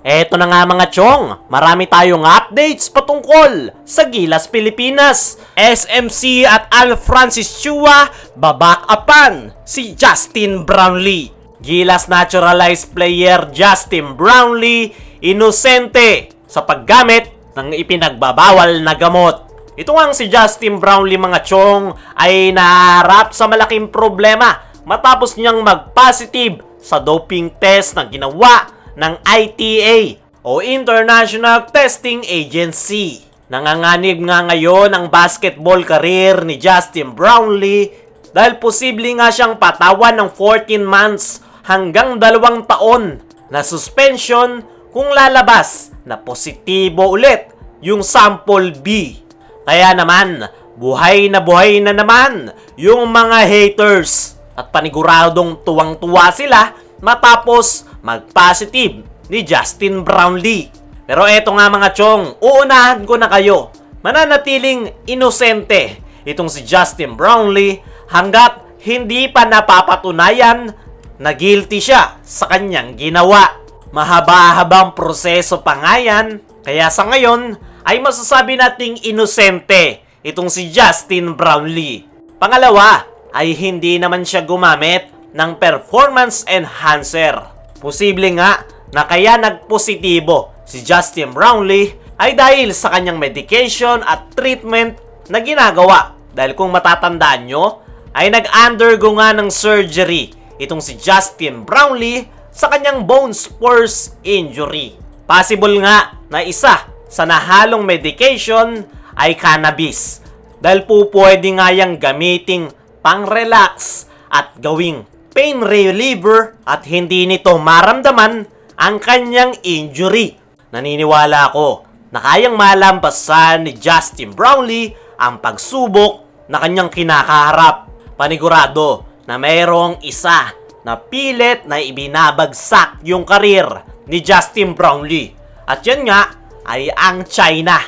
Eto na nga mga chong, marami tayong updates patungkol sa Gilas Pilipinas. SMC at Al Francis Chua babak-upan si Justin Brownlee. Gilas naturalized player Justin Brownlee inosente sa paggamit ng ipinagbabawal na gamot. Ito nga si Justin Brownlee mga chong ay naharap sa malaking problema matapos niyang mag-positive sa doping test na ginawa ng ITA o International Testing Agency. Nanganganib nga ngayon ang basketball career ni Justin Brownlee dahil posible nga siyang patawan ng 14 months hanggang 2 taon na suspension kung lalabas na positibo ulit yung sample B. Kaya naman, buhay na naman yung mga haters at paniguradong tuwang-tuwa sila matapos mag-positive ni Justin Brownlee. Pero eto nga mga chong, uunahan ko na kayo. Mananatiling inosente itong si Justin Brownlee hanggat hindi pa napapatunayan na guilty siya sa kanyang ginawa. Mahaba-habang proseso pa nga yan, kaya sa ngayon ay masasabi nating inosente itong si Justin Brownlee. Pangalawa ay hindi naman siya gumamit ng performance enhancer. Posible nga na kaya nagpositibo si Justin Brownlee ay dahil sa kanyang medication at treatment na ginagawa. Dahil kung matatandaan nyo, ay nag-undergo nga ng surgery itong si Justin Brownlee sa kanyang bone spurs injury. Possible nga na isa sa nahalong medication ay cannabis. Dahil po pwede nga yang gamiting pang-relax at gawing pain reliever at hindi nito maramdaman ang kanyang injury. Naniniwala ako na kayang malampasan ni Justin Brownlee ang pagsubok na kanyang kinakaharap. Panigurado na mayroong isa na pilit na ibinabagsak yung karir ni Justin Brownlee. At yan nga ay ang China.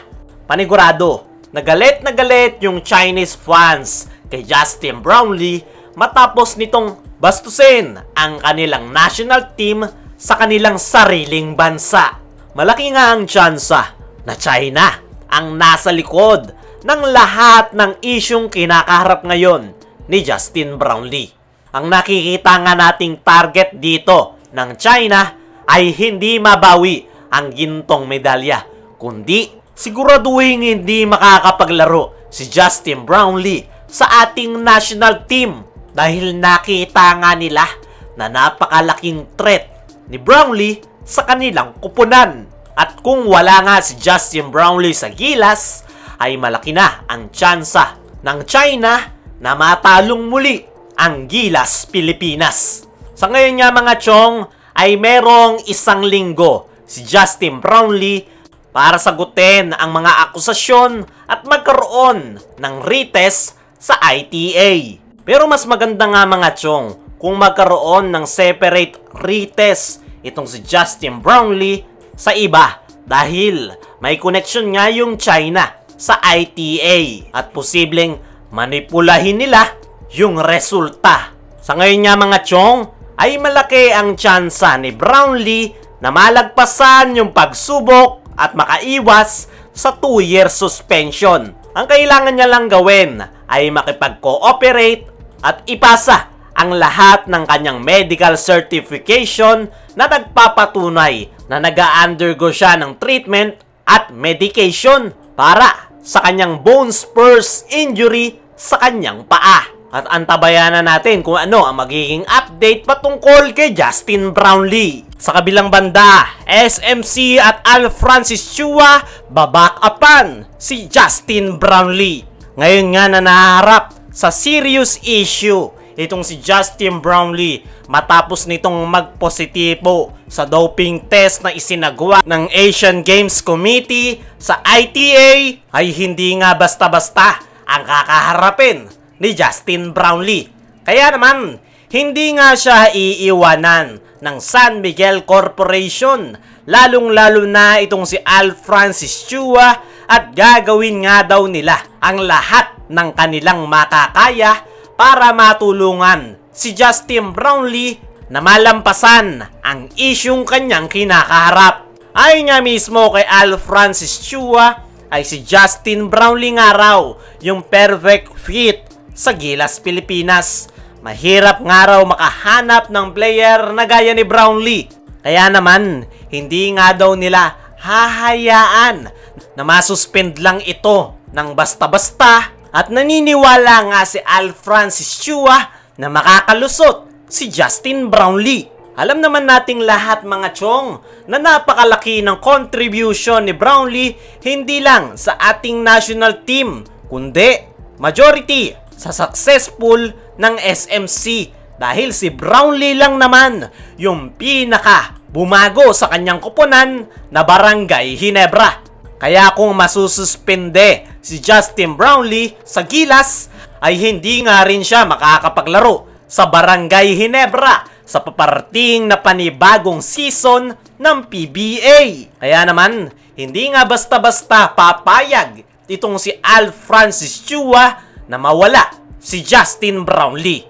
Panigurado na galit yung Chinese fans kay Justin Brownlee matapos nitong bastusin ang kanilang national team sa kanilang sariling bansa. Malaki nga ang tsansa na China ang nasa likod ng lahat ng isyung kinakaharap ngayon ni Justin Brownlee. Ang nakikita nga nating target dito ng China ay hindi mabawi ang gintong medalya, kundi siguraduhin hindi makakapaglaro si Justin Brownlee sa ating national team. Dahil nakita nga nila na napakalaking threat ni Brownlee sa kanilang kupunan. At kung wala nga si Justin Brownlee sa Gilas, ay malaki na ang tsansa ng China na matalong muli ang Gilas Pilipinas. Sa ngayon nga mga chong, ay merong 1 linggo si Justin Brownlee para sagutin ang mga akusasyon at magkaroon ng retest sa ITA. Pero mas maganda nga mga chong kung magkaroon ng separate retest itong si Justin Brownlee sa iba dahil may connection nga yung China sa ITA at posibleng manipulahin nila yung resulta. Sa ngayon nga mga chong ay malaki ang tsansa ni Brownlee na malagpasan yung pagsubok at makaiwas sa 2-year suspension. Ang kailangan niya lang gawin ay makipag-cooperate at ipasa ang lahat ng kanyang medical certification na nagpapatunay na nag-undergo siya ng treatment at medication para sa kanyang bone spurs injury sa kanyang paa. At antabayan na natin kung ano ang magiging update patungkol kay Justin Brownlee. Sa kabilang banda, SMC at Al Francis Chua babak-upan si Justin Brownlee. Ngayon nga na naharap sa serious issue itong si Justin Brownlee matapos nitong magpositibo sa doping test na isinagawa ng Asian Games Committee sa ITA ay hindi nga basta-basta ang kakaharapin ni Justin Brownlee. Kaya naman, hindi nga siya iiwanan ng San Miguel Corporation, lalong-lalo na itong si Al Francis Chua at gagawin nga daw nila ang lahat ng kanilang makakaya para matulungan si Justin Brownlee na malampasan ang isyung kanyang kinakaharap. Ayon nga mismo kay Al Francis Chua, ay si Justin Brownlee nga raw yung perfect fit sa Gilas Pilipinas. Mahirap nga raw makahanap ng player na gaya ni Brownlee. Kaya naman, hindi nga daw nila hahayaan na masuspend lang ito ng basta-basta, at naniniwala nga si Al Francis Chua na makakalusot si Justin Brownlee. Alam naman nating lahat mga chong na napakalaki ng contribution ni Brownlee hindi lang sa ating national team, kundi majority sa successful ng SMC, dahil si Brownlee lang naman yung pinaka bumago sa kanyang koponan na Barangay Ginebra. Kaya kung masususpende si Justin Brownlee sa Gilas, ay hindi nga rin siya makakapaglaro sa Barangay Ginebra sa paparating na panibagong season ng PBA. Kaya naman, hindi nga basta-basta papayag itong si Al Francis Chua na mawala si Justin Brownlee.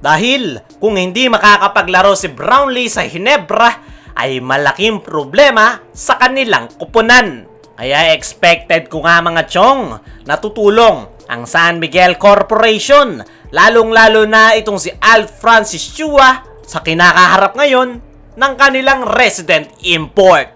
Dahil kung hindi makakapaglaro si Brownlee sa Ginebra, ay malaking problema sa kanilang koponan. Kaya expected ko nga mga chong na tutulong ang San Miguel Corporation, lalong-lalo na itong si Al Francis Chua sa kinakaharap ngayon ng kanilang resident import.